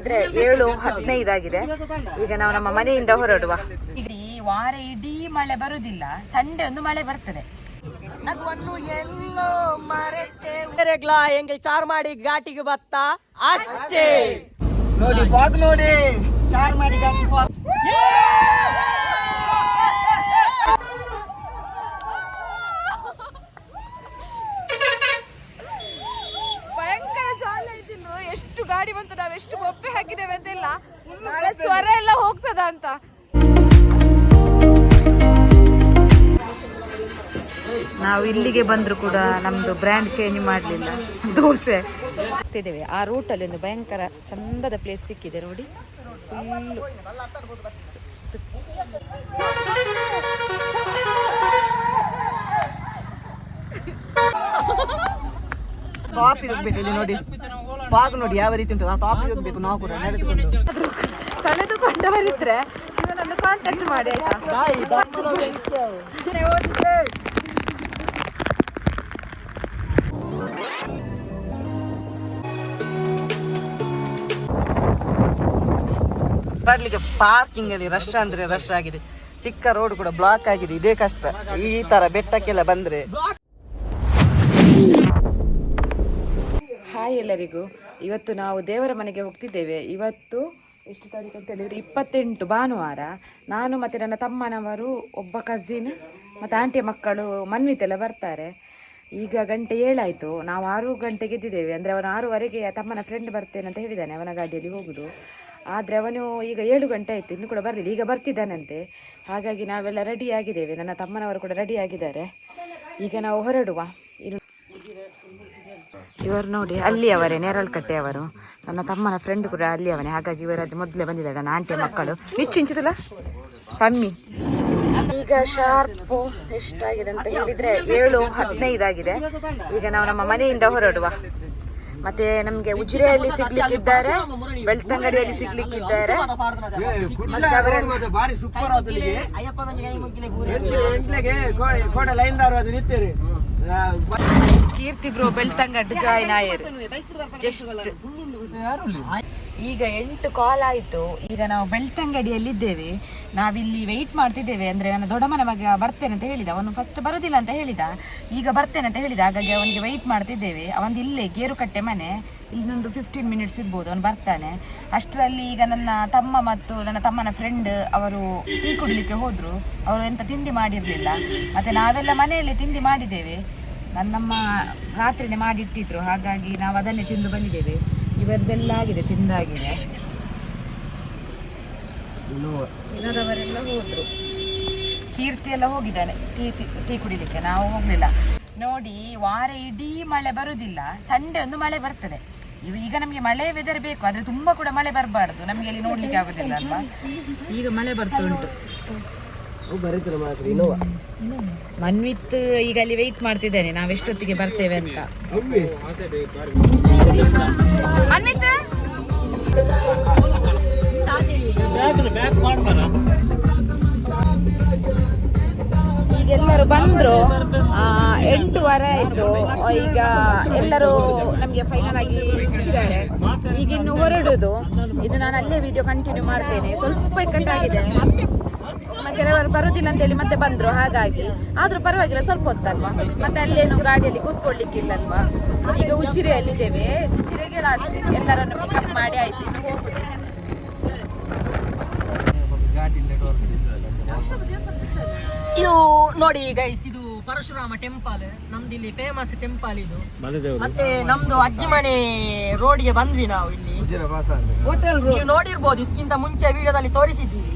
7:15 ಆಗಿದೆ. ಈಗ ನಾವು ನಮ್ಮ ಮನೆಯಿಂದ ಹೊರಡುವ. ಈ ವಾರ ಇಡೀ ಮಳೆ ಬರುವುದಿಲ್ಲ, ಸಂಡೆ ಒಂದು ಮಳೆ ಬರ್ತದೆ. ಎಂಗೆ ಚಾರ್ ಮಾಡಿ ಘಾಟಿಗೆ ಬತ್ತ ಅಷ್ಟೇ ನೋಡಿ ಫಾಗ್ ನೋಡಿ ಚಾರ್ ಮಾಡಿ ಘಾಟಿ ಫಾಗ್. ಭಯಂಕರ ಜಾಲ ಇದ್ದಿನ್ನು, ಎಷ್ಟು ಗಾಡಿ ಬಂತು, ನಾವು ಎಷ್ಟು ಬೊಪ್ಪೆ ಹಾಕಿದ್ದೇವೆ ಅಂತೆಲ್ಲ, ನಾಳೆ ಸ್ವರ ಎಲ್ಲ ಹೋಗ್ತದ ಅಂತ. ನಾವು ಇಲ್ಲಿಗೆ ಬಂದ್ರು ಕೂಡ ನಮ್ದು ಬ್ರ್ಯಾಂಡ್ ಚೇಂಜ್ ಮಾಡಲಿಲ್ಲ, ದೋಸೆ ಆಗ್ತಿದ್ದೇವೆ. ಆ ರೂಟಲ್ಲಿ ಒಂದು ಭಯಂಕರ ಚಂದದ ಪ್ಲೇಸ್ ಸಿಕ್ಕಿದೆ ನೋಡಿ. ಟಾಪಿಗೆ ಹೋಗ್ಬೇಕು. ಇಲ್ಲಿ ನೋಡಿ ಫಾಗ್ ನೋಡಿ ಯಾವ ರೀತಿ ಉಂಟು. ನಾವು ಟಾಪಿಗೆ ಹೋಗ್ಬೇಕು, ನಾವು ಕೂಡ ನಡೆದುಕೊಂಡು. ಕಳೆದುಕೊಂಡವರಿದ್ರೆ ಇವನನ್ನು ಕಾಂಟ್ಯಾಕ್ಟ್ ಮಾಡಿ ಆಯ್ತಾ. ಬರ್ಲಿಕ್ಕೆ ಪಾರ್ಕಿಂಗ್ ಅಲ್ಲಿ ರಶ್ ಅಂದ್ರೆ ರಶ್ ಆಗಿದೆ. ಚಿಕ್ಕ ರೋಡ್ ಕೂಡ ಬ್ಲಾಕ್ ಆಗಿದೆ. ಇದೇ ಕಷ್ಟ ಈ ತರ ಬೆಟ್ಟಕ್ಕೆಲ್ಲ ಬಂದ್ರೆ. ಹಾಯ್ ಎಲ್ಲರಿಗೂ. ಇವತ್ತು ನಾವು ದೇವರ ಮನೆಗೆ ಹೋಗ್ತಿದ್ದೇವೆ. ಇವತ್ತು ಎಷ್ಟು ತಾರೀಕು ಅಂತ ಹೇಳಿದ್ರೆ 28 ಭಾನುವಾರ. ನಾನು ಮತ್ತು ನನ್ನ ತಮ್ಮನವರು, ಒಬ್ಬ ಕಸಿನ್ ಮತ್ತು ಆಂಟಿಯ ಮಕ್ಕಳು ಮನ್ವಿತೆಲ್ಲ ಬರ್ತಾರೆ. ಈಗ ಗಂಟೆ 7 ಆಯಿತು. ನಾವು 6 ಗಂಟೆಗೆ ಎದ್ದಿದ್ದೇವೆ. ಅಂದರೆ ಅವನು 6:15 ತಮ್ಮನ ಫ್ರೆಂಡ್ ಬರ್ತೇನೆ ಅಂತ ಹೇಳಿದ್ದಾನೆ, ಅವನ ಗಾಡಿಯಲ್ಲಿ ಹೋಗುದು. ಆದರೆ ಅವನು ಈಗ 7 ಗಂಟೆ ಆಯಿತು, ಇನ್ನೂ ಕೂಡ ಬರಲಿಲ್ಲ. ಈಗ ಬರ್ತಿದ್ದಾನಂತೆ. ಹಾಗಾಗಿ ನಾವೆಲ್ಲ ರೆಡಿ ಆಗಿದ್ದೇವೆ. ನನ್ನ ತಮ್ಮನವರು ಕೂಡ ರೆಡಿ ಆಗಿದ್ದಾರೆ. ಈಗ ನಾವು ಹೊರಡುವ. ಇವರು ನೋಡಿ ಅಲ್ಲಿಯವರೇ, ನೇರಳಕಟ್ಟೆಯವರು. ನನ್ನ ತಮ್ಮನ ಫ್ರೆಂಡ್ ಕೂಡ ಅಲ್ಲಿಯವನೇ. ಹಾಗಾಗಿ ಇವರಲ್ಲಿ ಮೊದಲೇ ಬಂದಿದ್ದಾರೆ ನನ್ನ ಆಂಟಿಯ ಮಕ್ಕಳು. ನಿಚ್ಚಿಂಚಿದಲ್ಲ ಕಮ್ಮಿ. ಈಗ ಶಾರ್ಪ್ ಎಷ್ಟಾಗಿದೆ ಅಂತ ಹೇಳಿದ್ರೆ 7:15 ಆಗಿದೆ. ಈಗ ನಾವು ನಮ್ಮ ಮನೆಯಿಂದ ಹೊರಡುವ. ಮತ್ತೆ ನಮ್ಗೆ ಉಜಿರೆಯಲ್ಲಿ ಸಿಗ್ಲಿಕ್ಕಿದ್ದಾರೆ, ಬೆಳ್ತಂಗಡಿಯಲ್ಲಿ ಸಿಗ್ಲಿಕ್ಕಿದ್ದಾರೆ. ಕೀರ್ತಿ ಬ್ರೋ ಬೆಳ್ತಂಗಡ್ ಜಾಯಿನ್ ಆಯರು ಜಸ್ಟ್. ಈಗ 8 ಕಾಲ್ ಆಯಿತು. ಈಗ ನಾವು ಬೆಳ್ತಂಗಡಿಯಲ್ಲಿದ್ದೇವೆ. ನಾವಿಲ್ಲಿ ವೆಯ್ಟ್ ಮಾಡ್ತಿದ್ದೇವೆ. ಅಂದರೆ ನನ್ನ ದೊಡ್ಡಮ್ಮನ ಮಗ ಬರ್ತೇನೆ ಅಂತ ಹೇಳಿದ. ಅವನು ಫಸ್ಟ್ ಬರೋದಿಲ್ಲ ಅಂತ ಹೇಳಿದ, ಈಗ ಬರ್ತೇನೆ ಅಂತ ಹೇಳಿದ. ಹಾಗಾಗಿ ಅವನಿಗೆ ವೆಯ್ಟ್ ಮಾಡ್ತಿದ್ದೇವೆ. ಅವನು ಇಲ್ಲೇ ಗೇರುಕಟ್ಟೆ ಮನೆ, ಇಲ್ಲೊಂದು 15 ಮಿನಿಟ್ಸ್ ಇರ್ಬೋದು, ಅವನು ಬರ್ತಾನೆ. ಅಷ್ಟರಲ್ಲಿ ಈಗ ನನ್ನ ತಮ್ಮ ಮತ್ತು ನನ್ನ ತಮ್ಮನ ಫ್ರೆಂಡ್ ಅವರು ಟೀ ಕುಡಿಲಿಕ್ಕೆ ಹೋದರು. ಅವರು ಎಂತ ತಿಂಡಿ ಮಾಡಿರಲಿಲ್ಲ. ಮತ್ತು ನಾವೆಲ್ಲ ಮನೆಯಲ್ಲೇ ತಿಂಡಿ ಮಾಡಿದ್ದೇವೆ. ನನ್ನಮ್ಮ ರಾತ್ರಿನೇ ಮಾಡಿಟ್ಟಿದ್ರು, ಹಾಗಾಗಿ ನಾವು ಅದನ್ನೇ ತಿಂದು ಬಂದಿದ್ದೇವೆ. ಇವರದೆಲ್ಲ ಆಗಿದೆ, ತಿಂದಾಗಿದೆ. ಇಲ್ಲದವರೆಲ್ಲ ಹೋದ್ರು. ಕೀರ್ತಿ ಎಲ್ಲ ಹೋಗಿದ್ದಾನೆ ಟೀ ಕುಡಿಲಿಕ್ಕೆ, ನಾವು ಹೋಗ್ಲಿಲ್ಲ. ನೋಡಿ ವಾರ ಇಡೀ ಮಳೆ ಬರುವುದಿಲ್ಲ, ಸಂಡೆ ಒಂದು ಮಳೆ ಬರ್ತದೆ. ಈಗ ನಮಗೆ ಮಳೆ ವೆದರ್ ಬೇಕು, ಆದರೆ ತುಂಬಾ ಕೂಡ ಮಳೆ ಬರಬಾರ್ದು, ನಮಗೆ ಅಲ್ಲಿ ನೋಡ್ಲಿಕ್ಕೆ ಆಗೋದಿಲ್ಲ ಅಲ್ವಾ. ಈಗ ಮಳೆ ಬರ್ತಾ ಉಂಟು. ಮನ್ವಿತ್ ಈಗ ಅಲ್ಲಿ ವೆಯ್ಟ್ ಮಾಡ್ತಿದ್ದೇನೆ, ನಾವೆಷ್ಟೊತ್ತಿಗೆ ಬರ್ತೇವೆ ಅಂತ. ಮನ್ವಿತ್ ಈಗೆಲ್ಲರೂ ಬಂದ್ರು. 8:15 ಆಯ್ತು. ಈಗ ಎಲ್ಲರೂ ನಮಗೆ ಫೈನಲ್ ಆಗಿ ಸಿಕ್ಕಿದ್ದಾರೆ. ಈಗ ಇನ್ನು ಹೊರಡುದು. ಇನ್ನು ನಾನು ಅಲ್ಲೇ ವಿಡಿಯೋ ಕಂಟಿನ್ಯೂ ಮಾಡ್ತೇನೆ. ಸ್ವಲ್ಪ ಇಕ್ಕಟ್ಟಾಗಿದೆ, ಕೆಲವರು ಬರುದಿಲ್ಲ ಅಂತೇಳಿ ಮತ್ತೆ ಬಂದ್ರು. ಹಾಗಾಗಿ ಆದ್ರೂ ಪರವಾಗಿಲ್ಲ, ಸ್ವಲ್ಪ ಹೊತ್ತಲ್ವಾ. ಮತ್ತೆ ಅಲ್ಲೇನು ಗಾಡಿಯಲ್ಲಿ ಕೂತ್ಕೊಳ್ಳಿಕ್ಕಿಲ್ಲಲ್ವಾ. ಈಗ ಉಜಿರೆಯಲ್ಲಿದ್ದೇವೆ. ಉಜಿರೆಗೆ ಲಾಸ್ಟ್. ಎಲ್ಲರನ್ನು ಪಿಕಪ್ ಮಾಡಿ ಆಯ್ತು, ಇನ್ನು ಹೋಗುದು. ಇದು ನೋಡಿ ಗೈಸ್, ಇದು ಪರಶುರಾಮ ಟೆಂಪಲ್. ನಮ್ದು ಇಲ್ಲಿ ಫೇಮಸ್ ಟೆಂಪಲ್ ಇದು. ಮತ್ತೆ ನಮ್ದು ಅಜ್ಜಿ ಮನೆ ರೋಡ್ಗೆ ಬಂದ್ವಿ ನಾವು. ಇಲ್ಲಿ ಹೋಟೆಲ್ ನೀವು ನೋಡಿರ್ಬೋದು, ಇದಕ್ಕಿಂತ ಮುಂಚೆ ವಿಡಿಯೋದಲ್ಲಿ ತೋರಿಸಿದ್ದೀವಿ.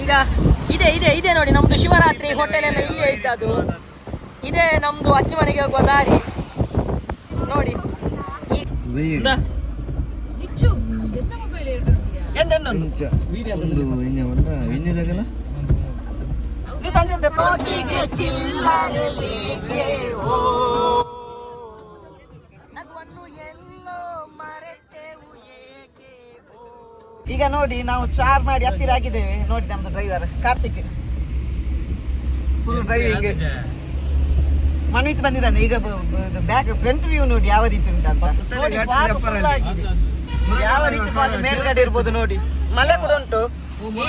ಈಗ ಇದೆ ನೋಡಿ ನಮ್ದು ಶಿವರಾತ್ರಿ ಹೋಟೆಲ್ ಎಲ್ಲ ಇಲ್ಲೇ ಇದ್ದದು. ಇದೇ ನಮ್ದು ಅಜ್ಜಿ ಮನೆಗೆ ಹೋಗುವ ದಾರಿ ನೋಡಿ. ಈಗ ನೋಡಿ ನಾವು ಚಾರ್ ಮಾಡಿ ಹತ್ತಿರ ಆಗಿದ್ದೇವೆ. ನೋಡಿ ನಮ್ದು driver Karthik full driving. Manvith ಬಂದಿದ್ದಾನೆ ಈಗ ಬ್ಯಾಕ್ ಫ್ರಂಟ್ ವ್ಯೂ ನೋಡಿ ಯಾವ ರೀತಿ ಉಂಟಂತ ನೋಡಿ fog full ಆಗಿದೆ. ಯಾವ ರೀತಿ fog ಮೇಲ್ಗಡೆ ಇರ್ಬೋದು ನೋಡಿ. ಮಳೆ ಕೂಡ ಉಂಟು. ಈ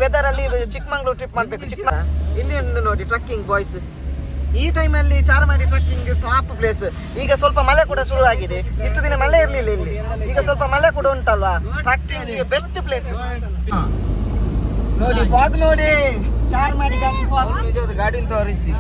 ವೆದರ್ ಅಲ್ಲಿ ಚಿಕ್ಕಮಂಗ್ಳೂರು ಟ್ರಿಪ್ ಮಾಡ್ಬೇಕು. ಇಲ್ಲಿ ಒಂದು ನೋಡಿ ಟ್ರಕ್ಕಿಂಗ್ ಬಾಯ್ಸ್. ಈ ಟೈಮಲ್ಲಿ ಚಾರ್ಮಾಡಿ ಟ್ರಕ್ಕಿಂಗ್ ಟಾಪ್ ಪ್ಲೇಸ್. ಈಗ ಸ್ವಲ್ಪ ಮಳೆ ಕೂಡ ಶುರು ಆಗಿದೆ. ಇಷ್ಟು ದಿನ ಮಳೆ ಇರ್ಲಿಲ್ಲ ಇಲ್ಲಿ, ಈಗ ಸ್ವಲ್ಪ ಮಳೆ ಕೂಡ ಉಂಟಲ್ವಾ. ಟ್ರಕ್ಕಿಂಗ್ ಬೆಸ್ಟ್ ಪ್ಲೇಸ್ ನೋಡಿ. ಫಾಗ್ ನೋಡಿ, ಚಾರ್ಮಾಡಿ ಘಾಟಿ ಫಾಗ್. ಗಾಡಿ ತೋರಿಸಿ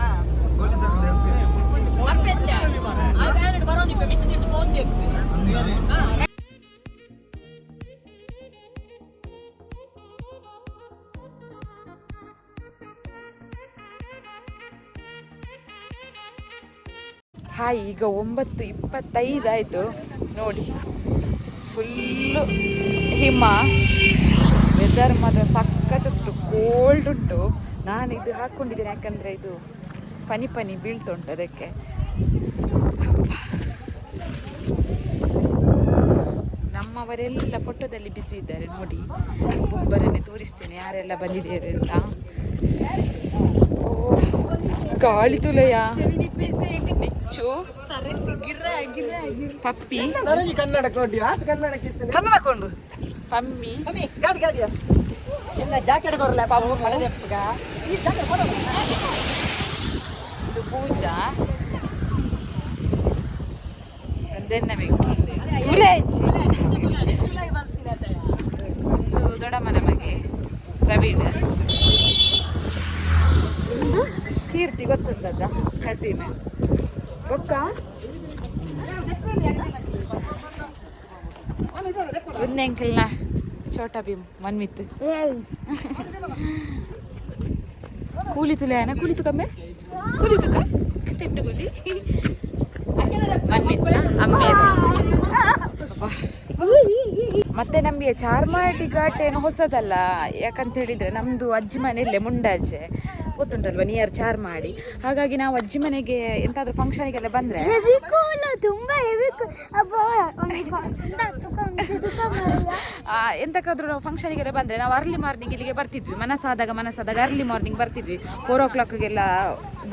ಹಾಯ್, ಈಗ 9:25 ಆಯಿತು ನೋಡಿ. ಫುಲ್ಲು ಹಿಮ, ವೆದರ್ ಮಾತ್ರ ಸಖತ್ತುಂಟು, ಕೋಲ್ಡ್ ಉಂಟು. ನಾನು ಇದು ಹಾಕ್ಕೊಂಡಿದ್ದೇನೆ ಯಾಕಂದರೆ ಇದು ಪನಿ ಬೀಳ್ತುಂಟು ಅದಕ್ಕೆ. ನಮ್ಮವರೆಲ್ಲ ಫೋಟೋದಲ್ಲಿ ಬಿಸಿ ಇದ್ದಾರೆ ನೋಡಿ. ಒಬ್ಬೊಬ್ಬರನ್ನೇ ತೋರಿಸ್ತೇನೆ ಯಾರೆಲ್ಲ ಬಂದಿದ್ದಾರೆ ಅಂತ. ಗಾಳಿ ತುಲೆಯ ನಿಚ್ಚು, ಪಪ್ಪಿ, ಕನ್ನಡ ಕೊಂಡು ಪಮ್ಮಿ, ಗಾಡಿ ಗಾಡಿಯ ಜಾಕೆಟ್ ಕೊರಲ್ಲ ಪಾಪ ಮಳೆ ಇದು ಪೂಜಾ, ಒಂದೆನ್ನ ಬೆಂಕಿ, ತುಲೆ ಹೆಚ್ಚಿ, ಒಂದು ದೊಡ್ಡಮ್ಮನ ಮಗೆ ಪ್ರವೀಣ್, ಕೀರ್ತಿ ಗೊತ್ತುಂಟದ ಹಸೀನ ಬೊಕ್ಕ, ಒಂದು ಅಂಕಲ್ನ ಚೋಟಾ ಭೀಮ್ ಮನ್ವಿತ್. ಕೂಲಿ ತುಲೆಯನ ಕೂಲಿ ತುಕಮ್ಮೆ ಕೂಲಿ ತುಕ ತಿಟ್ಟು ಕೂಲಿ ಮನ್ವಿತ್ನ ಅಮ್ಮೆ. ಮತ್ತೆ ನಮಗೆ ಚಾರ್ಮಾಡಿ ಘಾಟ್ ಏನು ಹೊಸದಲ್ಲ, ಯಾಕಂತ ಹೇಳಿದ್ರೆ ನಮ್ದು ಅಜ್ಜಿ ಮನೆಯಲ್ಲೇ ಮುಂಡಾಚೆ ಗೊತ್ತುಂಟಲ್ವ, ನಿಯರ್ ಚಾರ್ಮಾಡಿ. ಹಾಗಾಗಿ ನಾವು ಅಜ್ಜಿ ಮನೆಗೆ ಎಂತಾದ್ರೂ ಫಂಕ್ಷನ್ಗೆಲ್ಲ ಬಂದ್ರೆ ಎಂತಕ್ಕಾದ್ರೂ ನಾವು ಫಂಕ್ಷನ್ಗೆಲ್ಲ ಬಂದ್ರೆ ನಾವು ಅರ್ಲಿ ಮಾರ್ನಿಂಗ್ ಇಲ್ಲಿಗೆ ಬರ್ತಿದ್ವಿ. ಮನಸ್ಸಾದಾಗ ಅರ್ಲಿ ಮಾರ್ನಿಂಗ್ ಬರ್ತಿದ್ವಿ. 4 o'clockಗೆಲ್ಲ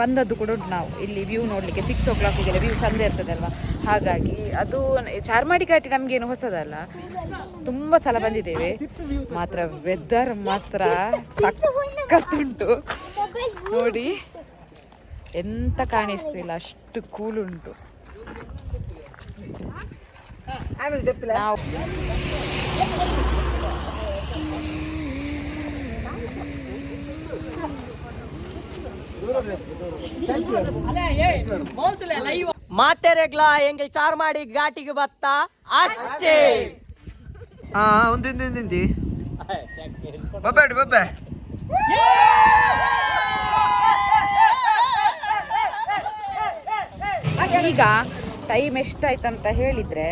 ಬಂದದ್ದು ಕೂಡ ಉಂಟು ನಾವು ಇಲ್ಲಿ ವ್ಯೂ ನೋಡ್ಲಿಕ್ಕೆ. 6 o'clockಗೆಲ್ಲ ವ್ಯೂ ಚಂದ ಇರ್ತದಲ್ವ. ಹಾಗಾಗಿ ಅದು ಚಾರ್ಮಾಡಿ ಘಾಟಿ ನಮ್ಗೇನು ಹೊಸದಲ್ಲ, ತುಂಬ ಸಲ ಬಂದಿದ್ದೇವೆ. ಮಾತ್ರ ವೆದರ್ ಮಾತ್ರ ಸಖತ್ತುಂಟು ನೋಡಿ, ಎಂತ ಕಾಣಿಸ್ತಿಲ್ಲ, ಅಷ್ಟು ಕೂಲ್ ಉಂಟು. ನಾವು ಮಾತೆರೆಗ್ಲಾ ಎಂಗೆ ಚಾರ್ಮಾಡಿ ಘಾಟಿಗೆ ಬತ್ತ ಅಷ್ಟೇ. ಒಂದಿಂದಿಂದಿ ಬಬ್ಬಾಡಿ ಬಬ್ಬೆ ಈಗ ಟೈಮ್ ಎಷ್ಟಾಯ್ತಂತ ಹೇಳಿದರೆ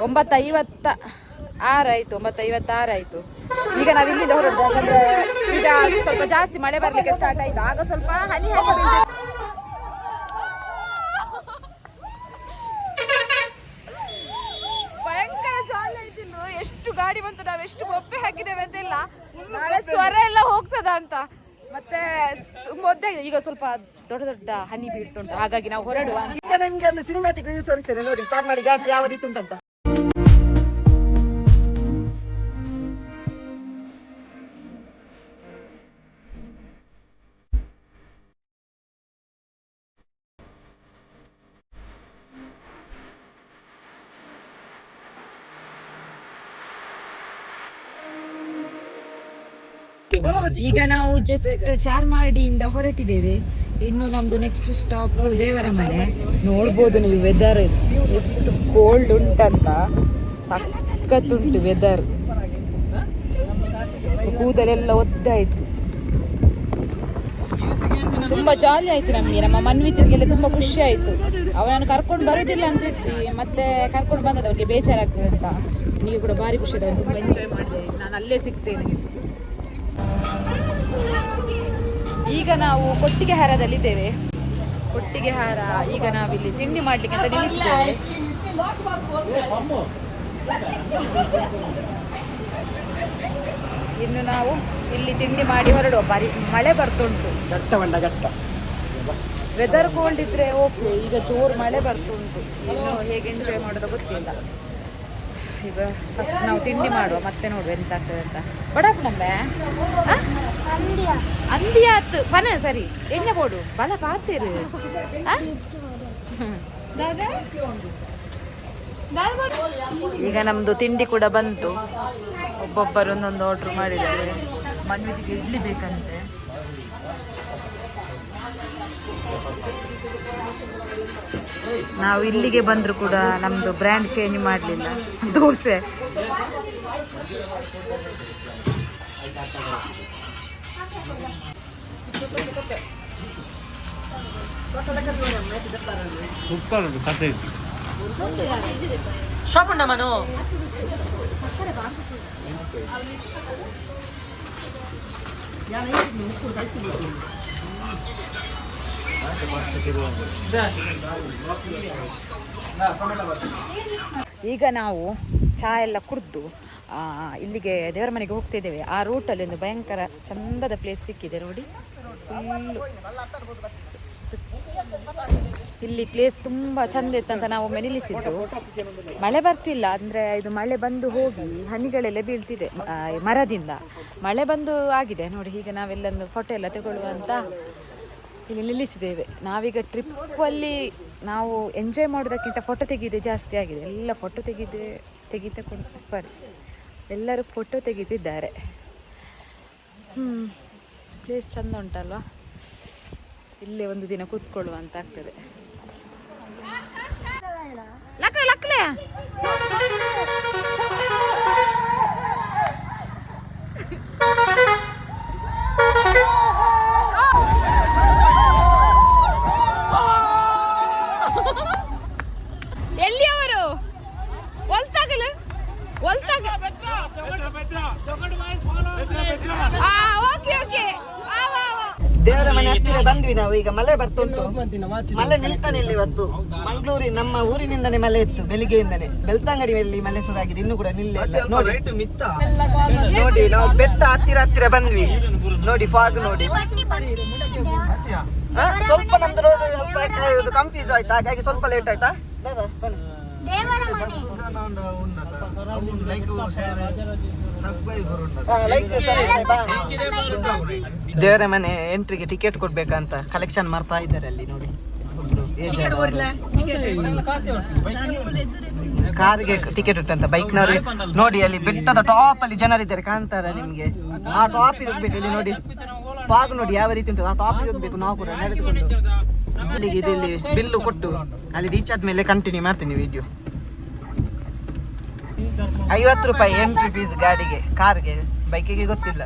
9:56 ಆಯಿತು. 9:56 ಆಯಿತು. ಈಗ ನಾವು ಇಲ್ಲಿಂದ ಹೊರಟು, ಯಾಕಂದರೆ ಈಗ ಸ್ವಲ್ಪ ಜಾಸ್ತಿ ಮಳೆ ಬರಲಿಕ್ಕೆ ಸ್ಟಾರ್ಟ್ ಆಯಿತು. ಆಗ ಸ್ವಲ್ಪ ಹನಿ ಭಯಂಕರ ಜಾಲ ಆಯ್ತಿನ್ನು. ಎಷ್ಟು ಗಾಡಿ ಬಂತು, ನಾವು ಎಷ್ಟು ಬೊಬ್ಬೆ ಹಾಕಿದ್ದೇವೆ ಅಂತೆಲ್ಲ, ನಾಳೆ ಸ್ವರ ಎಲ್ಲ ಹೋಗ್ತದ ಅಂತ. ಮತ್ತೆ ತುಂಬ ಈಗ ಸ್ವಲ್ಪ ದೊಡ್ಡ ಹನಿ ಬೀಳ್ತುಂಟು. ಹಾಗಾಗಿ ನಾವು ಹೊರಡುವ. ಈಗ ನಿಮ್ಗೆ ಒಂದು ಸಿನಿಮ್ಯಾಟಿಕ್ ವ್ಯೂ ತೋರಿಸ್ತೇನೆ ನೋಡಿ, ಚಾರ್ಮಾಡಿ ಘಾಟ್ ಯಾವ ರೀತಿ ಉಂಟಂತ. ಈಗ ನಾವು ಜಸ್ಟ್ ಚಾರ್ಮಾಡಿಯಿಂದ ಹೊರಟಿದ್ದೇವೆ. ಇನ್ನು ನಮ್ದು ನೆಕ್ಸ್ಟ್ ಸ್ಟಾಪ್ ದೇವರ ಮನೆ. ನೋಡ್ಬೋದು ನೀವು ವೆದರ್ ಎಷ್ಟು ಕೋಲ್ಡ್ ಉಂಟಂತ, ಸಖತ್ತುಂಟು ವೆದರ್. ಕೂದಲೆಲ್ಲ ಒದ್ದಾಯ್ತು. ತುಂಬ ಜಾಲಿ ಆಯ್ತು ನಮಗೆ. ನಮ್ಮ ಮನ್ವಿತರಿಗೆಲ್ಲ ತುಂಬ ಖುಷಿ ಆಯಿತು. ಅವನನ್ನು ಕರ್ಕೊಂಡು ಬರೋದಿಲ್ಲ ಅಂತಿತ್ತು, ಮತ್ತೆ ಕರ್ಕೊಂಡು ಬಂದದ್ದು ಅವರಿಗೆ ಬೇಜಾರಾಗ್ತದೆ ಅಂತ. ನೀವು ಕೂಡ ಭಾರಿ ಖುಷಿ ಆದ, ತುಂಬ ಎಂಜಾಯ್ ಮಾಡಿದೆ. ನಾನು ಅಲ್ಲೇ ಸಿಗ್ತೇನೆ. ಈಗ ನಾವು ಕೊಟ್ಟಿಗೆಹಾರದಲ್ಲಿದ್ದೇವೆ. ಕೊಟ್ಟಿಗೆಹಾರ ಈಗ ನಾವಿಲ್ಲಿ ತಿಂಡಿ ಮಾಡಲಿಕ್ಕೆ ಅಂತ ನಿಲ್ಲಿಸ್ತೇವೆ. ಇನ್ನು ನಾವು ಇಲ್ಲಿ ತಿಂಡಿ ಮಾಡಿ ಹೊರಡುವ. ಮಳೆ ಬರ್ತುಂಟು. ಘಟ್ಟ ವೆದರ್ ಕೋಲ್ಡ್ ಇದ್ರೆ ಓಕೆ. ಈಗ ಜೋರು ಮಳೆ ಬರ್ತುಂಟು, ಇನ್ನು ಹೇಗೆ ಎಂಜಾಯ್ ಮಾಡೋದು ಗೊತ್ತಿಲ್ಲ. ಈಗ ಫಸ್ಟ್ ನಾವು ತಿಂಡಿ ಮಾಡುವ, ಮತ್ತೆ ನೋಡುವ ಎಂತ ಆಗ್ತದೆ ಅಂತ. ಬಡಪ್ ನಮ್ಮೆ ಅಂದಿಯಾತು ಪನ ಸರಿ ಎಂಜ ಬೋಡು ಬಲ ಪಾತಿರು. ಈಗ ನಮ್ದು ತಿಂಡಿ ಕೂಡ ಬಂತು. ಒಬ್ಬೊಬ್ಬರು ಒಂದೊಂದು ಆರ್ಡ್ರ್ ಮಾಡಿದ್ದಾರೆ. ಮನ್ವಿಟಿಗೆ ಇಡ್ಲಿ ಬೇಕಂತೆ. ನಾವು ಇಲ್ಲಿಗೆ ಬಂದರೂ ಕೂಡ ನಮ್ಮದು ಬ್ರ್ಯಾಂಡ್ ಚೇಂಜ್ ಮಾಡಲಿಲ್ಲ. ದೋಸೆ ಶಾಪ್ ಉಂಡ ಮನು ಈಗ ನಾವು ಚಹಾ ಎಲ್ಲ ಕುಡಿದು ಇಲ್ಲಿಗೆ ದೇವರ ಮನೆಗೆ ಹೋಗ್ತಿದ್ದೇವೆ. ಆ ರೂಟಲ್ಲಿ ಒಂದು ಭಯಂಕರ ಚಂದದ ಪ್ಲೇಸ್ ಸಿಕ್ಕಿದೆ ನೋಡಿ. ಫುಲ್ಲು ಇಲ್ಲಿ ಪ್ಲೇಸ್ ತುಂಬ ಚಂದ ಇತ್ತಂತ ನಾವು ಒಮ್ಮೆ ನಿಲ್ಲಿಸಿದ್ದು. ಮಳೆ ಬರ್ತಿಲ್ಲ, ಅಂದರೆ ಇದು ಮಳೆ ಬಂದು ಹೋಗಿ ಹನಿಗಳೆಲ್ಲ ಬೀಳ್ತಿದೆ ಮರದಿಂದ. ಮಳೆ ಬಂದು ಆಗಿದೆ ನೋಡಿ. ಈಗ ನಾವೆಲ್ಲೊಂದು ಫೋಟೋ ಎಲ್ಲ ತಗೊಳ್ಳುವಂತ ಇಲ್ಲಿ ನಿಲ್ಲಿಸಿದ್ದೇವೆ. ನಾವೀಗ ಟ್ರಿಪ್ಪಲ್ಲಿ ನಾವು ಎಂಜಾಯ್ ಮಾಡೋದಕ್ಕಿಂತ ಫೋಟೋ ತೆಗೆಯೋದೇ ಜಾಸ್ತಿ ಆಗಿದೆ. ಎಲ್ಲ ಫೋಟೋ ಸಾರಿ ಎಲ್ಲರೂ ಫೋಟೋ ತೆಗಿತಿದ್ದಾರೆ. ಪ್ಲೇಸ್ ಚಂದ ಉಂಟಲ್ವಾ? ಇಲ್ಲೇ ಒಂದು ದಿನ ಕೂತ್ಕೊಳ್ಳುವಂತ ಆಗ್ತದೆ. ಲಕ್ಲೆ ಎಲ್ಲಿ ಅವರು ಒಲ್ತಾಗಲು ದೇವರ ಮನೆ ಹತ್ತಿರ ಬಂದ್ವಿ ನಾವು. ಈಗ ಮಳೆ ಬರ್ತುಂಟು. ಮಳೆ ನಿಲ್ತಾನೆ ಇಲ್ಲಿ ಇವತ್ತು. ಮಂಗಳೂರಿನ ನಮ್ಮ ಊರಿನಿಂದನೇ ಮಳೆ ಇತ್ತು, ಬೆಳಿಗ್ಗೆಯಿಂದನೇ. ಬೆಳ್ತಂಗಡಿಯಲ್ಲಿ ಮಳೆ ಶುರುವಾಗಿದೆ, ಇನ್ನು ಕೂಡ ನಿಲ್ಲ. ನೋಡಿ ನಾವು ಬೆಟ್ಟ ಹತ್ತಿರ ಬಂದ್ವಿ. ನೋಡಿ ಫಾಗ್ ನೋಡಿ. ಸ್ವಲ್ಪ ನಮ್ದು ರೋಡ್ ಸ್ವಲ್ಪ ಕನ್ಫ್ಯೂಸ್ ಆಯ್ತಾ, ಹಾಗಾಗಿ ಸ್ವಲ್ಪ ಲೇಟ್ ಆಯ್ತಾ. ದೇವರ ಮನೆ ಎಂಟ್ರಿಗೆ ಟಿಕೆಟ್ ಕೊಡ್ಬೇಕಂತ ಕಲೆಕ್ಷನ್ ಮಾಡ್ತಾ ಇದ್ದಾರೆ ಅಲ್ಲಿ ನೋಡಿ. ಕಾರಿಗೆ ಟಿಕೆಟ್ ಉಂಟಂತ, ಬೈಕ್ನವ್ರು ನೋಡಿ. ಅಲ್ಲಿ ಬೆಟ್ಟದ ಟಾಪ್ ಅಲ್ಲಿ ಜನರಿದ್ದಾರೆ, ಕಾಣ್ತಾರ ನಿಮ್ಗೆ? ಆ ಟಾಪ್ ಹೋಗ್ಬೇಕು ಇಲ್ಲಿ ನೋಡಿ. ಫಾಗ್ ನೋಡಿ ಯಾವ ರೀತಿ ಉಂಟು. ಆ ಟಾಪ್ ಹೋಗ್ಬೇಕು ನಾವು ಕೂಡ ನಡೆದುಕೊಂಡು. ಇಲ್ಲಿಗೆ ಇಲ್ಲಿ ಬಿಲ್ಲು ಕೊಟ್ಟು ಅಲ್ಲಿ ರೀಚ್ ಆದ್ಮೇಲೆ ಕಂಟಿನ್ಯೂ ಮಾಡ್ತೀನಿ ವಿಡಿಯೋ. 50 ರೂಪಾಯಿ ಎಂಟ್ರಿ ಫೀಸ್ ಗಾಡಿಗೆ, ಕಾರ್ಗೆ, ಬೈಕಿಗೆ ಗೊತ್ತಿಲ್ಲ.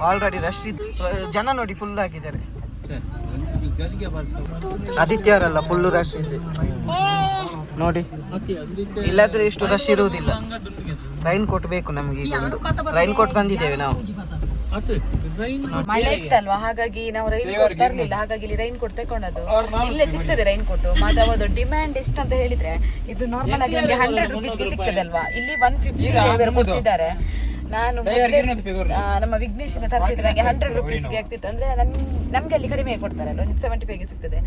ಆಲ್ರೆಡಿ ರಶ್ ಜನ ನೋಡಿ ಫುಲ್ ಆಗಿದ್ದಾರೆ. ಆದಿತ್ಯವಾರಲ್ಲ ಫುಲ್ ರಶ್ ಇದೆ ನೋಡಿ. ಇಲ್ಲಾದ್ರೆ ಇಷ್ಟು ರಶ್ ಇರುವುದಿಲ್ಲ. ರೈನ್ ಕೋಟ್ ಬೇಕು ನಮಗೆ. ಈಗ ಒಂದು ರೈನ್ ಕೋಟ್ ತಂದಿದ್ದೇವೆ ನಾವು. ಮಳೆ ಇತ್ತಲ್ವಾ, ಹಾಗಾಗಿ ನಾವು ರೈನ್ ಕೋಟ್ ತರಲಿಲ್ಲ. ಹಾಗಾಗಿ ಇಲ್ಲಿ ರೈನ್ ಕೋಟ್ ತಗೊಂಡದ್ದು. ಇಲ್ಲೇ ಸಿಗ್ತದೆ ರೈನ್ ಕೋಟ್. ಮಾತ್ರ ಅವ್ರದ್ದು ಡಿಮ್ಯಾಂಡ್ ಎಷ್ಟು ಅಂತ ಹೇಳಿದ್ರೆ, ಇದು ನಾರ್ಮಲ್ ಆಗಿ ನಮಗೆ 100 ರುಪೀಸ್ಗೆ ಸಿಗ್ತದಲ್ವಾ, ಇಲ್ಲಿ 150 ಕೊಡ್ತಿದ್ದಾರೆ. ನಾನು ನಮ್ಮ ವಿಘ್ನೇಶನ ತರ್ತಿದ್ರೆ ನನಗೆ 100 ರುಪೀಸ್ಗೆ ಆಗ್ತಿತ್ತು. ಅಂದ್ರೆ ನಮ್ಗೆ ಅಲ್ಲಿ ಕಡಿಮೆ ಕೊಡ್ತಾರಲ್ಲ, 175ಗೆ ಸಿಗ್ತದೆ.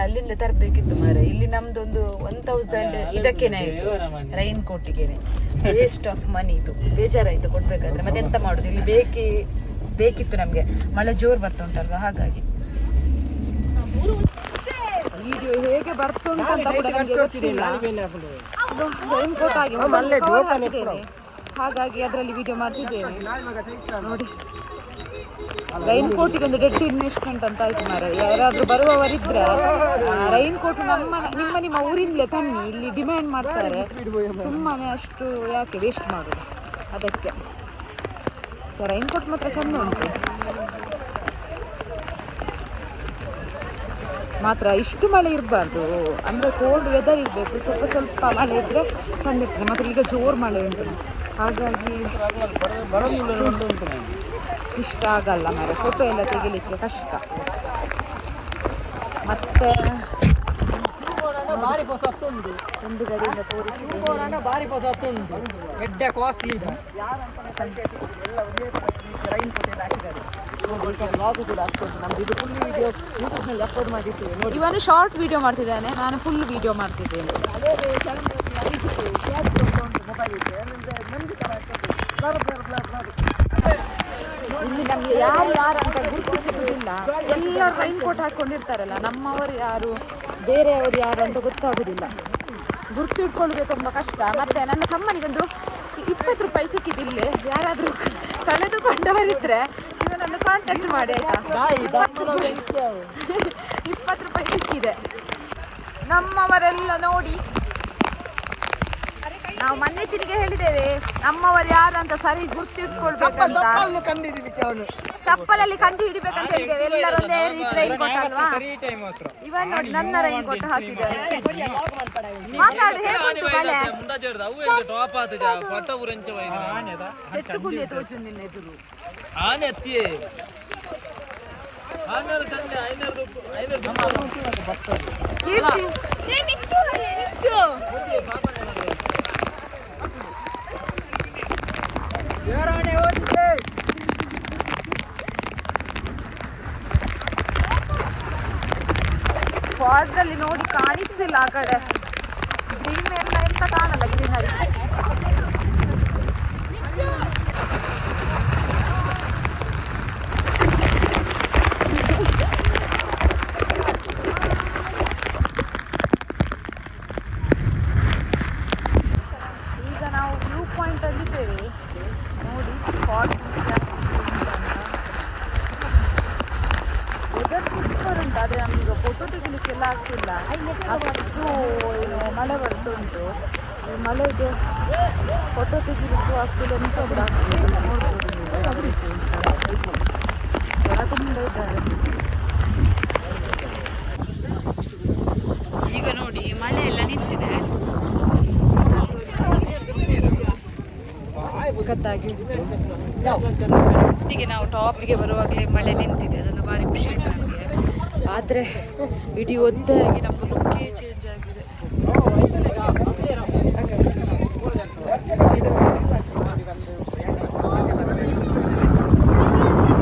ಅಲ್ಲಿಂದ ತರಬೇಕಿತ್ತು ಮಾರೆ. ಇಲ್ಲಿ ನಮ್ದೊಂದು 1000 ಇದಕ್ಕೇನೆ ಆಯ್ತು, ರೈನ್ ಕೋಟಿಗೆನೆ. Waste of money. ಇದು ಬೇಜಾರಾಯ್ತು ಕೊಡ್ಬೇಕಾದ್ರೆ. ಮತ್ತೆ ಎಂತ ಮಾಡುದು, ಇಲ್ಲಿ ಬೇಕಿತ್ತು ನಮ್ಗೆ. ಮಳೆ ಜೋರ್ ಬರ್ತುಂಟಲ್ವಾ, ಹಾಗಾಗಿ ವಿಡಿಯೋ ಹೇಗೆ ಬರ್ತುಂಟು ಅಂತ ಕೂಡ ನಮ್ಗೆ ಗೊತ್ತಿಲ್ಲ. ರೈನ್ ಕೋಟ್ ಆಗಿ ಹಾಕಿದ್ದೇನೆ, ಹಾಗಾಗಿ ಅದರಲ್ಲಿ ವಿಡಿಯೋ ಮಾಡ್ತಿದ್ದೇನೆ ನೋಡಿ. ರೈನ್ ಕೋಟಿಗೆ ಒಂದು ಡೆಡ್ ಇನ್ವೆಸ್ಟ್ಮೆಂಟ್ ಅಂತ ಆಯ್ತು ಮಾರೆ. ಯಾರಾದ್ರೂ ಬರುವವರಿದ್ರೆ ರೈನ್ ಕೋಟ್ ನಿಮ್ಮ ಊರಿಂದಲೇ ತನ್ನಿ. ಇಲ್ಲಿ ಡಿಮ್ಯಾಂಡ್ ಮಾಡ್ತಾರೆ, ಸುಮ್ಮನೆ ಅಷ್ಟು ಯಾಕೆ ವೇಸ್ಟ್ ಮಾಡೋದು. ಅದಕ್ಕೆ ರೈನ್ ಕೋಟ್ ಮಾತ್ರ ಚಂದ ಉಂಟು. ಮಾತ್ರ ಇಷ್ಟು ಮಳೆ ಇರಬಾರ್ದು, ಅಂದರೆ ಕೋಲ್ಡ್ ವೆದರ್ ಇರಬೇಕು. ಸ್ವಲ್ಪ ಮಳೆ ಇದ್ದರೆ ಚಂದ ಇರ್ತದೆ. ಮಾತ್ರ ಈಗ ಜೋರು ಮಳೆ ಉಂಟು, ಹಾಗಾಗಿ ಇಷ್ಟ ಆಗಲ್ಲ ಮಾರೆ. ಫೋಟೋ ಎಲ್ಲ ತೆಗಿಲಿಕ್ಕೆ ಕಷ್ಟ. ಮತ್ತೆ ಒಂದು ಗಡಿಯಿಂದ ತೋರಿಸಿ ಬಾರಿ ಹೊಸ ಎಡ್ಡೆ ಕಾಸ್ಟ್ಲಿ ರೈನ್ ಕೋಟ್ ಎಲ್ಲ ಹಾಕಿದ್ದಾರೆ. ಲಾಗ್ ಕೂಡ ಅಷ್ಟೇ ನಮ್ದು ಇದು ಫುಲ್ ವಿಡಿಯೋ ಯೂಟ್ಯೂಬ್ನಲ್ಲಿ ಅಪ್ಲೋಡ್ ಮಾಡಿರ್ತೀವಿ ನೋಡಿ. ಇವನು ಶಾರ್ಟ್ ವಿಡಿಯೋ ಮಾಡ್ತಿದ್ದಾನೆ, ನಾನು ಫುಲ್ ವಿಡಿಯೋ ಮಾಡ್ತಿದ್ದೇನೆ. ಅದೇ ಮೊಬೈಲ್ ಇದೆ ನಮಗೆ ಥರ ಇಲ್ಲಿ ನಮಗೆ ಯಾರು ಅಂತ ಗುರುತಿಸುವುದಿಲ್ಲ. ಎಲ್ಲರೂ ರೈನ್ ಕೋಟ್ ಹಾಕೊಂಡಿರ್ತಾರಲ್ಲ, ನಮ್ಮವರು ಯಾರು ಬೇರೆಯವರು ಯಾರು ಅಂತ ಗೊತ್ತಾಗೋದಿಲ್ಲ. ಗುರ್ತಿಟ್ಕೊಳ್ಬೇಕು ತುಂಬ ಕಷ್ಟ. ಮತ್ತೆ ನನ್ನ ತಮ್ಮನಿಗೊಂದು 20 ರೂಪಾಯಿ ಸಿಕ್ಕಿದಿಲ್ಲ. ಯಾರಾದರೂ ಕಳೆದುಕೊಂಡವರಿದ್ರೆ ಇವನನ್ನು ಕಾಂಟ್ಯಾಕ್ಟ್ ಮಾಡಿ ಆಯ್ತಾ. 20 ರೂಪಾಯಿ ಸಿಕ್ಕಿದೆ. ನಮ್ಮವರೆಲ್ಲ ನೋಡಿ, ನಾವು ಮೊನ್ನೆ ತಿರುಗಿ ಹೇಳಿದ್ದೇವೆ ನಮ್ಮವರು ಯಾರು ಅಂತ ಸರಿ ಗುರ್ತಿಟ್ಕೊಳ್ಬೇಕಂತ. ಚಪ್ಪಲಲ್ಲಿ ಕಂಡು ಹಿಡಿಬೇಕಂತ ಹೇಳಿದ್ದೇವೆ. ಎಲ್ಲರೂ ಒಂದೇ ರೀತಿ ರೈನ್ ಕೋಟ್ ಅಲ್ವಾ. ಇವನ್ ನೋಡಿ ನನ್ನ ರೈನ್ ಕೋಟ್ ಹಾಕಿದ್ದಾರೆ. ಮಾತಾಡು, ಹೇಗುಂಟು ಮಳೆ? ಎಷ್ಟು ಕುಲಿಯ ತೋಚು ನಿನ್ನ ಎದುರು. ಫಾಲ್ಸಲ್ಲಿ ನೋಡಿ ಕಾಣಿಸ್ತಿಲ್ಲ ಆ ಕಡೆ. ಗ್ರೀನ್ ಎಲ್ಲ ಎಂತ ಕಾಣಲ್ಲ ಗ್ರೀನರಿ. ಈಗ ನಾವು ವ್ಯೂ ಪಾಯಿಂಟ್ ಅಲ್ಲಿದ್ದೇವೆ ನೋಡಿ. ಫಾಲ್ಸ್ ವೆದರ್ ಸೂಪರ್ ಉಂಟು. ಆದರೆ ನಮಗೀಗ ಫೋಟೋ ತೆಗಿಲಿಕ್ಕೆಲ್ಲ ಆಗ್ತಿಲ್ಲ. ಅಷ್ಟು ಏನು ಮಳೆ ಬರ್ತುಂಟು. ಈ ಮಳೆಗೆ ಫೋಟೋ ತೆಗಿಲಿಕ್ಕೂ ಆಗ್ತಿಲ್ಲ, ಎಂತ ಕೂಡ ಆಗ್ತಿಲ್ಲ. ನೋಡ್ಬೋದು ನೀವು ಯಾವ ರೀತಿ ಜನ ತುಂಬ ಇದ್ದಾರೆ. ಈಗ ನೋಡಿ ಮಳೆ ಎಲ್ಲ ನಿಂತಿದೆ. ಸಖತ್ತಾಗಿ ಕರೆಕ್ಟಿಗೆ ನಾವು ಟಾಪಿಗೆ ಬರುವಾಗಲೇ ಮಳೆ ನಿಂತಿದೆ. ಅದೆಲ್ಲ ಭಾರಿ ಖುಷಿ ಆಯಿತು ನಮಗೆ. ಆದರೆ ಇಡೀ ಒದ್ದಾಗಿ ನಮ್ಮದು ಲುಕ್ಕೇ ಚೇಂಜ್ ಆಗಿದೆ.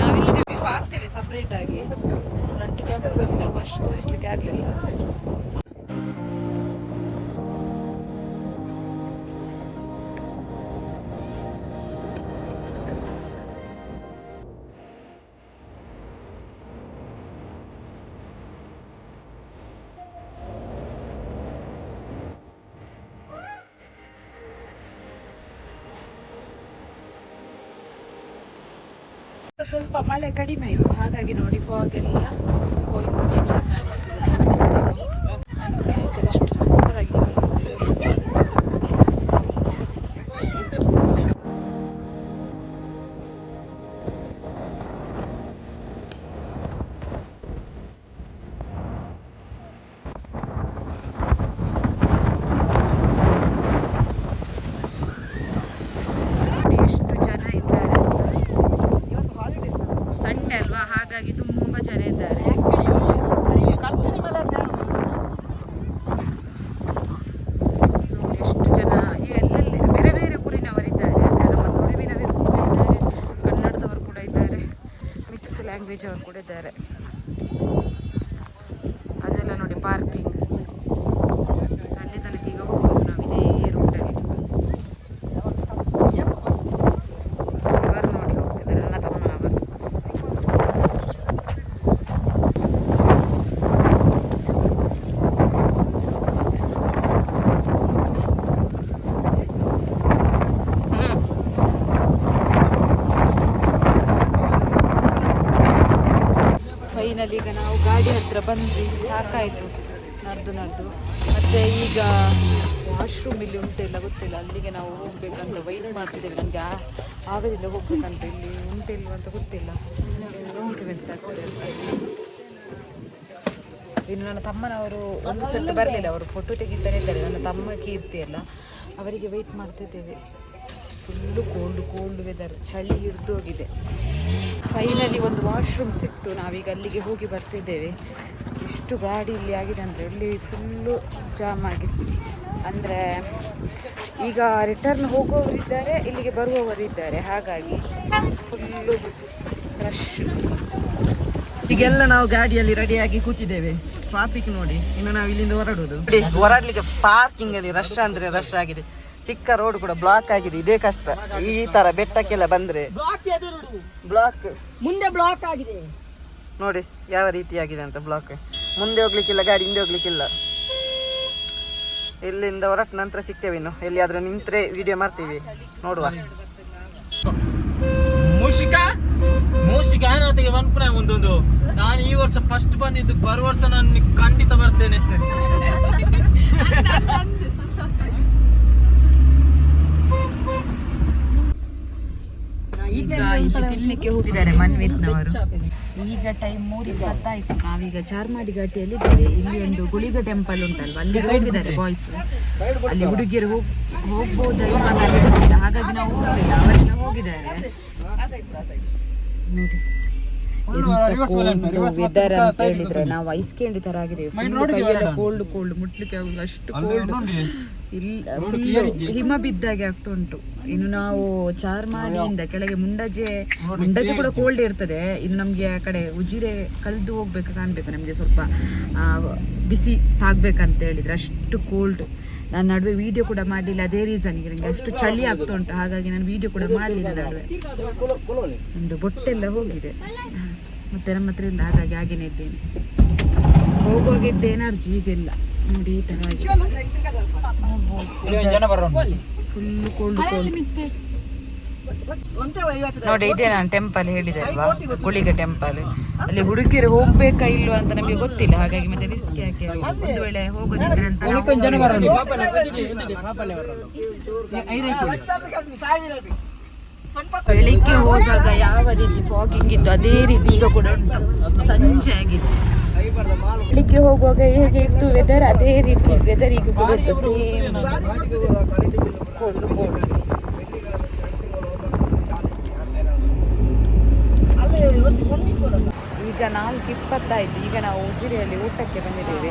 ನಾವಿಲ್ಲಿ ವ್ಯೂ ಆಗ್ತೇವೆ ಸಪ್ರೇಟಾಗಿ. ಫ್ರಂಟ್ ಕ್ಯಾಮ್ರಾದಲ್ಲಿ ಅಷ್ಟು ತೋರಿಸ್ಲಿಕ್ಕೆ ಆಗಲಿಲ್ಲ. ಸ್ವಲ್ಪ ಮಳೆ ಕಡಿಮೆ ಆಯಿತು, ಹಾಗಾಗಿ ನೋಡಿ ಫಾಗ್ ಎಲ್ಲ ಹೋಯ್ತು. ನೇಚರ್ ಕಾಣಿಸ್ತದೆ. ನೇಚರ್ ಎಷ್ಟು ಸೂಪರ್ ಆಗಿ ಎಷ್ಟು ಜನ ಇದ್ದಾರೆ. ಸಂಡೆ ಅಲ್ವಾ, ಹಾಗಾಗಿ ತುಂಬ ಜನ ಇದ್ದಾರೆ. ಎಷ್ಟು ಜನ ಎಲ್ಲೆಲ್ಲಿ ಬೇರೆ ಬೇರೆ ಊರಿನವರಿದ್ದಾರೆ. ಅಂದರೆ ನಮ್ಮ ತುಳುವಿನವರು ಕೂಡ ಇದ್ದಾರೆ, ಕನ್ನಡದವರು ಕೂಡ ಇದ್ದಾರೆ, ಮಿಕ್ಸ್ ಲ್ಯಾಂಗ್ವೇಜ್ ಅವರು ಕೂಡ ಇದ್ದಾರೆ. ಅದೆಲ್ಲ ನೋಡಿ ಪಾರ್ಕಿಂಗ್. ಅಲ್ಲಿ ತನಕ ಈಗ ಹೋಗ್ಬೋದು ನಾವು ಇದೇ ರೂಟಲ್ಲಿ. ಇವರು ನೋಡಿ ಹೋಗ್ತಿದ್ದಾರೆ ನನ್ನ ತಮ್ಮನವರು. ಫೈನಲಿ ಈಗ ನಾವು ಗಾಡಿ ಹತ್ರ ಬಂದ್ವಿ. ಸಾಕಾಯಿತು ನಡೆದು. ಮತ್ತು ಈಗ ವಾಶ್ರೂಮ್ ಇಲ್ಲಿ ಉಂಟಿಲ್ಲ ಗೊತ್ತಿಲ್ಲ, ಅಲ್ಲಿಗೆ ನಾವು ಹೋಗ್ಬೇಕಂತ ವೆಯ್ಟ್ ಮಾಡ್ತಿದ್ದೇವೆ. ನನಗೆ ಆಗೋದಿಲ್ಲ ಹೋಗ್ಬೇಕಂತ. ಇಲ್ಲಿ ಉಂಟಿಲ್ವ ಅಂತ ಗೊತ್ತಿಲ್ಲ, ನೋಡ್ಬೇಕಂತ ಆಗ್ತದೆ ಅಂತ. ಇನ್ನು ನನ್ನ ತಮ್ಮನವರು ಒಂದು ಸೆಟ್ ಬರಲಿಲ್ಲ, ಅವರು ಫೋಟೋ ತೆಗಿತಾನೆ ಇದ್ದಾರೆ. ನನ್ನ ತಮ್ಮ ಕೀರ್ತಿ ಎಲ್ಲ, ಅವರಿಗೆ ವೆಯ್ಟ್ ಮಾಡ್ತಿದ್ದೇವೆ. ಫುಲ್ಲು ಕೋಲ್ಡ್ ವೆದರ್, ಚಳಿ ಹಿಡಿದು ಹೋಗಿದೆ. ಫೈನಲಿ ಒಂದು ವಾಶ್ರೂಮ್ ಸಿಕ್ತು. ನಾವೀಗ ಅಲ್ಲಿಗೆ ಹೋಗಿ ಬರ್ತಿದ್ದೇವೆ. ಎಷ್ಟು ಗಾಡಿ ಇಲ್ಲಿ ಆಗಿದೆ ಅಂದರೆ ಇಲ್ಲಿ ಫುಲ್ಲು ಜಾಮ್ ಆಗಿತ್ತು. ಅಂದರೆ ಈಗ ರಿಟರ್ನ್ ಹೋಗುವವರಿದ್ದಾರೆ, ಇಲ್ಲಿಗೆ ಬರುವವರಿದ್ದಾರೆ, ಹಾಗಾಗಿ ಫುಲ್ಲು ರಶ್. ಈಗೆಲ್ಲ ನಾವು ಗಾಡಿಯಲ್ಲಿ ರೆಡಿಯಾಗಿ ಕೂತಿದ್ದೇವೆ. ಟ್ರಾಫಿಕ್ ನೋಡಿ, ಇನ್ನು ನಾವು ಇಲ್ಲಿಂದ ಹೊರಡುದು. ಹೊರಡ್ಲಿಕ್ಕೆ ಪಾರ್ಕಿಂಗ್ ಅಲ್ಲಿ ರಶ್ ಅಂದ್ರೆ ರಶ್ ಆಗಿದೆ. ಚಿಕ್ಕ ರೋಡ್ ಕೂಡ ಬ್ಲಾಕ್ ಆಗಿದೆ. ಇದೇ ಕಷ್ಟ ಈ ತರ ಬೆಟ್ಟಕ್ಕೆಲ್ಲ ಬಂದ್ರೆ. ಬ್ಲಾಕ್ ಮುಂದೆ ಬ್ಲಾಕ್ ಆಗಿದೆ ನೋಡಿ ಯಾವ ರೀತಿ ಆಗಿದೆ ಅಂತ. ಬ್ಲಾಕ್ ಮುಂದೆ ಹೋಗ್ಲಿಕ್ಕಿಲ್ಲ, ಗಾಡಿ ಹಿಂದೆ ಹೋಗ್ಲಿಕ್ಕಿಲ್ಲ. ಇಲ್ಲಿಂದ ಹೊರಟ ನಂತರ ಸಿಗ್ತೇವೆ. ಇನ್ನು ಎಲ್ಲಿಯಾದ್ರೂ ನಿಂತ್ರೆ ವಿಡಿಯೋ ಮಾಡ್ತೀವಿ, ನೋಡುವ. ಮೂಷಿಕ ಏನತ್ತಿಗೆ ಬಂದ್ಪುರ ಒಂದೊಂದು. ನಾನು ಈ ವರ್ಷ ಫಸ್ಟ್ ಬಂದಿದ್ದು, ಬರುವ ವರ್ಷ ನಾನು ಖಂಡಿತ ಬರ್ತೇನೆ. ಈಗ ಇಲ್ಲಿ ತಿನ್ಲಿಕ್ಕೆ ಹೋಗಿದ್ದಾರೆ ಮನ್ವಿತ್ನವರು. ಈಗ ಟೈಮ್ 3:20 ಆಯ್ತು. ನಾವೀಗ ಚಾರ್ಮಾಡಿ ಘಾಟಿಯಲ್ಲಿ ಇದ್ದೇವೆ. ಇಲ್ಲಿ ಒಂದು ಗುಳಿಗ ಟೆಂಪಲ್ ಉಂಟಲ್ವ, ಅಲ್ಲಿ ಹೋಗಿದ್ದಾರೆ ಬಾಯ್ಸ್. ಅಲ್ಲಿ ಹುಡುಗಿಯರು ಹೋಗ್ಬೋದಾ ಇವಾಗ ಗೊತ್ತಿಲ್ಲ, ಹಾಗಾಗಿ ನಾವು ಹೋಗ್ಲಿಲ್ಲ. ಅವರೆಲ್ಲ ಹೋಗಿದ್ದಾರೆ ನೋಡಿ. ವೆದರ್ ಅಂತ ಹೇಳಿದ್ರೆ ನಾವು ಐಸ್ ಕ್ಯಾಂಡಿ ತರ ಆಗಿದ್ದೇವೆ. ಕೈಯೆಲ್ಲ ಕೋಲ್ಡ್ ಕೋಲ್ಡ್, ಮುಟ್ಲಿಕ್ಕೆ ಆಗುದು ಅಷ್ಟು ಕೋಲ್ಡ್. ಇಲ್ಲ ಫುಲ್ ಹಿಮ ಬಿದ್ದಾಗೆ ಆಗ್ತಾ ಉಂಟು. ಇನ್ನು ನಾವು ಚಾರ್ಮಾಡಿಯಿಂದ ಕೆಳಗೆ ಮುಂಡಾಜೆ ಕೂಡ ಕೋಲ್ಡ್ ಇರ್ತದೆ. ಇನ್ನು ನಮ್ಗೆ ಆ ಕಡೆ ಉಜಿರೆ ಕಳೆದು ಹೋಗ್ಬೇಕು, ಕಾಣ್ಬೇಕು ನಮ್ಗೆ ಸ್ವಲ್ಪ ಬಿಸಿ ತಾಗ್ಬೇಕಂತ ಹೇಳಿದ್ರೆ ಅಷ್ಟು ಕೋಲ್ಡ್. ನಾನು ನಡುವೆ ವಿಡಿಯೋ ಕೂಡ ಮಾಡಲಿಲ್ಲ, ಅದೇ ರೀಸನ್ಗೆ ನನಗೆ ಅಷ್ಟು ಚಳಿ ಆಗ್ತಾ ಉಂಟು, ಹಾಗಾಗಿ ನಾನು ವಿಡಿಯೋ ಕೂಡ ಮಾಡಲಿಲ್ಲ ನಡುವೆ. ಒಂದು ಬೊಟ್ಟೆಲ್ಲ ಹೋಗಿದೆ ಮತ್ತೆ ನಮ್ಮ ಹತ್ರ ಇಲ್ಲ, ಹಾಗಾಗಿ ಹಾಗೇನೆ ಇದ್ದೇನೆ. ಹೋಗುವಾಗ ಇದ್ದ ಎನರ್ಜಿ ಈಗೆಲ್ಲ ನೋಡಿ ಈ ತರ ಫುಲ್ ಕೋಲ್ಡ್ ಕೋಲ್ಡ್. ನೋಡಿ ಇದೇ ನಾನು ಟೆಂಪಲ್ ಹೇಳಿದೆ ಅಲ್ವಾ, ಗುಳಿಗ ಟೆಂಪಲ್. ಅಲ್ಲಿ ಹುಡುಗಿಯರು ಹೋಗ್ಬೇಕಾ ಇಲ್ವಾ ಅಂತ ನಮಗೆ ಗೊತ್ತಿಲ್ಲ, ಹಾಗಾಗಿ ಮತ್ತೆ ರಿಸ್ಕ್ ಯಾಕೆ, ಒಂದು ವೇಳೆ ಹೋಗೋದಿದ್ರೆ ಅಂತ. ಬೆಳಿಗ್ಗೆ ಹೋದಾಗ ಯಾವ ರೀತಿ ಫಾಗಿಂಗ್ ಇತ್ತು ಅದೇ ರೀತಿ ಈಗ ಕೂಡ ಉಂಟು. ಸಂಜೆ ಆಗಿದೆ. ಬೆಳಿಗ್ಗೆ ಹೋಗುವಾಗ ಹೇಗೆ ಇತ್ತು ವೆದರ್, ಅದೇ ರೀತಿ ವೆದರ್ ಈಗ ಕೂಡ ಉಂಟು. Same cold cold. ಈಗ 4:20 ಆಯ್ತು. ಈಗ ನಾವು ಉಜಿರೆಯಲ್ಲಿ ಊಟಕ್ಕೆ ಬಂದಿದ್ದೇವೆ.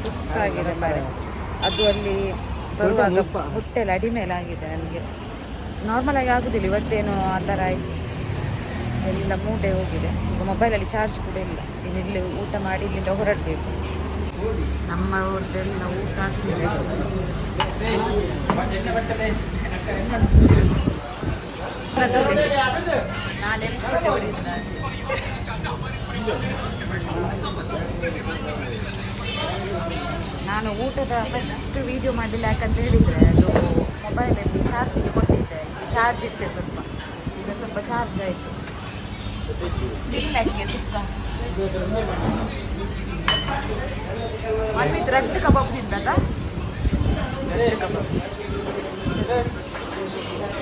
ಸುಸ್ತಾಗಿದೆ ಮಳೆ, ಅದು ಅಲ್ಲಿ ಬರುವಾಗ ಹೊಟ್ಟೆಲ್ಲ ಅಡಿಮೇಲಾಗಿದೆ ನನಗೆ. ನಾರ್ಮಲ್ ಆಗಿ ಆಗುದಿಲ್ಲ, ಇವತ್ತೇನು ಆ ಥರ ಎಲ್ಲ ಮೂಟೆ ಹೋಗಿದೆ. ಈಗ ಮೊಬೈಲಲ್ಲಿ ಚಾರ್ಜ್ ಕೂಡ ಇಲ್ಲ. ಇಲ್ಲಿ ಊಟ ಮಾಡಿ ಇಲ್ಲಿಂದ ಹೊರಡಬೇಕು. ನಮ್ಮ ಊರದೆಲ್ಲ ಊಟ ಆಗ್ತಿದೆ. ನಾನು ಊಟದ ಫಸ್ಟ್ ವಿಡಿಯೋ ಮಾಡಲಿಲ್ಲ, ಯಾಕಂತ ಹೇಳಿದರೆ ಅದು ಮೊಬೈಲಲ್ಲಿ ಚಾರ್ಜಿಗೆ ಕೊಟ್ಟಿದ್ದೆ. ಈಗ ಚಾರ್ಜ್ ಇಟ್ಟೆ ಸ್ವಲ್ಪ, ಈಗ ಸ್ವಲ್ಪ ಚಾರ್ಜ್ ಆಯಿತು. ಬಿಲ್ಲಾಟಿಗೆ ಸುಕ್ಕ ಮನ್ವಿತ್ ರಡ್ಡು ಕಬಾಬ್ ತಿಂದಾಗ ರಡ್ಡು ಕಬಾಬ್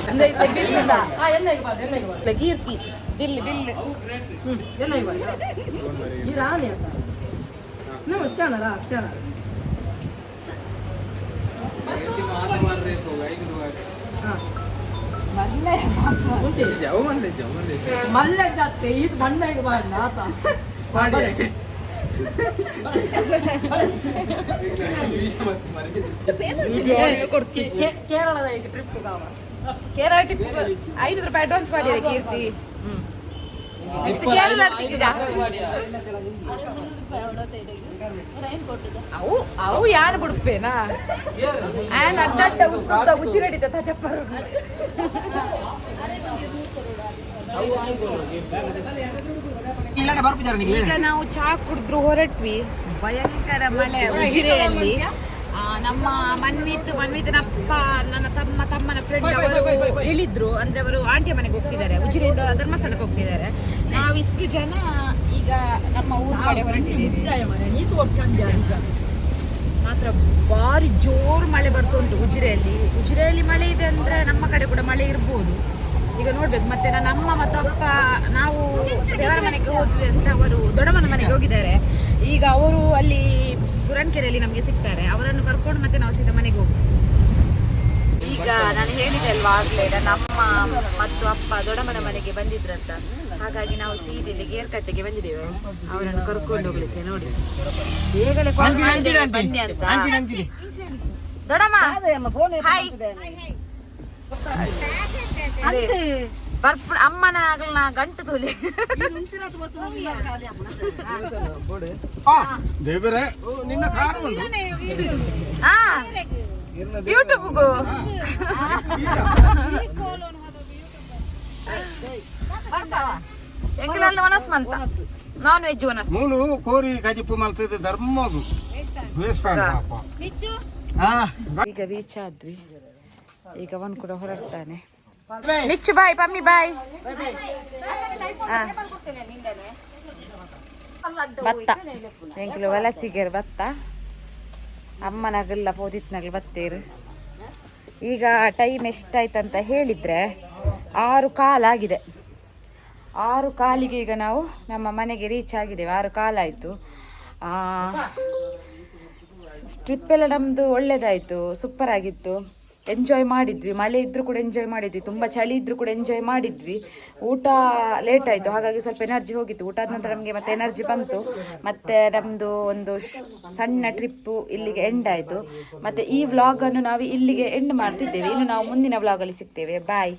ಅಂದ್ರೆ ಕೀರ್ತಿ ಬಿಲ್ ಬಿಲ್ ಮಲ್ಲೆ ಜಾತೆ ಇದು ಮಣ್ಣಾಗಿ ಬಾಳ ಆತ ಕೇರಳದ ಈಗ ಟ್ರಿಪ್ ಕೇರಳ ಟ್ರಿಪ್ 500 ರೂಪಾಯಿ ಅಡ್ವಾನ್ಸ್ ಮಾಡಿದೆ ಕೀರ್ತಿ. ನೆಕ್ಸ್ಟ್ ಕೇರಳ ಈಗ ಅವು ಯಾರು ಬಿಡ್ಪೇನಾ ಆ್ಯನ್ ಅಡ್ಡಡ್ಡ ಉದ್ದ ಉಚ್ಚಿಗಡಿತ ತಚಪ್ಪರು. ಈಗ ನಾವು ಚಾ ಕುಡಿದ್ರು ಹೊರಟ್ವಿ. ಭಯಂಕರ ಮಳೆ ಉಜಿರೆಯಲ್ಲಿ. ನಮ್ಮ ಮನ್ವಿತನಪ್ಪ ನನ್ನ ತಮ್ಮನ ಫ್ರೆಂಡ್ ಅವರು ಇಳಿದ್ರು. ಅಂದ್ರೆ ಅವರು ಆಂಟಿಯ ಮನೆಗೆ ಹೋಗ್ತಿದ್ದಾರೆ, ಉಜಿರೆಯಿಂದ ಧರ್ಮಸ್ಥಳಕ್ಕೆ ಹೋಗ್ತಿದ್ದಾರೆ. ನಾವು ಇಷ್ಟು ಜನ ಈಗ ನಮ್ಮ ಊರ ಕಡೆ ಹೊರಟಿದ್ದೀವಿ. ಮಾತ್ರ ಭಾರಿ ಜೋರು ಮಳೆ ಬರ್ತುಂಟು ಉಜಿರೆಯಲ್ಲಿ ಮಳೆ ಇದೆ ಅಂದ್ರೆ ನಮ್ಮ ಕಡೆ ಕೂಡ ಮಳೆ ಇರ್ಬೋದು. ಈಗ ನೋಡ್ಬೇಕು. ಮತ್ತೆ ನನ್ನ ಅಮ್ಮ ಮತ್ತು ಅಪ್ಪ ನಾವು ದೇವರ ಮನೆಗೆ ಹೋದ್ವಿ ಅಂತ ಅವರು ದೊಡ್ಡಮ್ಮನ ಮನೆಗೆ ಹೋಗಿದ್ದಾರೆ. ಈಗ ಅವರು ಅಲ್ಲಿ ಗುರನ್ಕೆರೆಯಲ್ಲಿ ನಮಗೆ ಸಿಗ್ತಾರೆ. ಅವರನ್ನು ಕರ್ಕೊಂಡು ಮತ್ತೆ ನಾವು ಸೀದಾ ಮನೆಗೆ ಹೋಗ್ತೀವಿ. ಈಗ ನಾನು ಹೇಳಿದೆ ಅಲ್ವಾ ಆಗ್ಲೇ, ನನ್ನ ಅಮ್ಮ ಮತ್ತು ಅಪ್ಪ ದೊಡ್ಡಮ್ಮನ ಮನೆಗೆ ಬಂದಿದ್ರಂತ. ಹಾಗಾಗಿ ನಾವು ಸೀದಾ ಇಲ್ಲಿ ಗೇರ್ಕಟ್ಟೆಗೆ ಬಂದಿದ್ದೇವೆ ಅವರನ್ನು ಕರ್ಕೊಂಡು ಹೋಗ್ಲಿಕ್ಕೆ. ನೋಡಿ ಬೇಗನೆ ಬನ್ನಿ ಅಂತ. ದೊಡಮ್ಮ ಫೋನ್ ಹಾಯ್ ಅಮ್ಮನ ಆಗಲ್ನ ಗಂಟು ತೋಲಿ ನಿನ್ನ ಕಾರು ಉಂಟು ಹಾ ಯೂಟ್ಯೂಬ್ಗೂ ಎಂಕಲಲ್ಲಿ ವನಸ್ಮಂತ ನಾನ್ ವೆಜ್ ವನಸ್ ಮೂಲು ಕೋರಿ ಗಜಿಪ್ಪು ಮಲ್ತದೆ ಧರ್ಮಗು ಈಗ ರೀಚ್ ಆದ್ವಿ. ಈಗ ಅವನ್ ಕೂಡ ಹೊರಡ್ತಾನೆ. ನಿಚ್ಚು ಬಾಯ್ ಪಮ್ಮಿ ಬಾಯ್. ಭತ್ತ ಎಂಕಲು ವಲಸಿಗೆರ್ ಭತ್ತ ಅಮ್ಮನಗಲ್ಲ ಪೋದಿತ್ನಗಲ್ ಬತ್ತೇರು. ಈಗ ಟೈಮ್ ಎಷ್ಟಾಯ್ತಂತ ಹೇಳಿದ್ರೆ 6 ಕಾಲಾಗಿದೆ. 6 ಕಾಲಿಗೆ ಈಗ ನಾವು ನಮ್ಮ ಮನೆಗೆ ರೀಚ್ ಆಗಿದ್ದೇವೆ. 6 ಕಾಲಾಯಿತು. ಟ್ರಿಪ್ ಎಲ್ಲ ನಮ್ಮದು ಒಳ್ಳೇದಾಯಿತು, ಸೂಪರ್ ಆಗಿತ್ತು. ಎಂಜಾಯ್ ಮಾಡಿದ್ವಿ. ಮಳೆ ಇದ್ರೂ ಕೂಡ ಎಂಜಾಯ್ ಮಾಡಿದ್ವಿ, ತುಂಬ ಚಳಿ ಇದ್ರೂ ಕೂಡ ಎಂಜಾಯ್ ಮಾಡಿದ್ವಿ. ಊಟ ಲೇಟ್ ಆಯಿತು, ಹಾಗಾಗಿ ಸ್ವಲ್ಪ ಎನರ್ಜಿ ಹೋಗಿತ್ತು. ಊಟ ಆದ ನಂತರ ನಮಗೆ ಮತ್ತೆ ಎನರ್ಜಿ ಬಂತು. ಮತ್ತು ನಮ್ಮದು ಒಂದು ಸಣ್ಣ ಟ್ರಿಪ್ಪು ಇಲ್ಲಿಗೆ ಎಂಡ್ ಆಯಿತು. ಮತ್ತು ಈ ವ್ಲಾಗನ್ನು ನಾವು ಇಲ್ಲಿಗೆ ಎಂಡ್ ಮಾಡ್ತಿದ್ದೇವೆ. ಇನ್ನು ನಾವು ಮುಂದಿನ ವ್ಲಾಗಲ್ಲಿ ಸಿಗ್ತೇವೆ. ಬಾಯ್.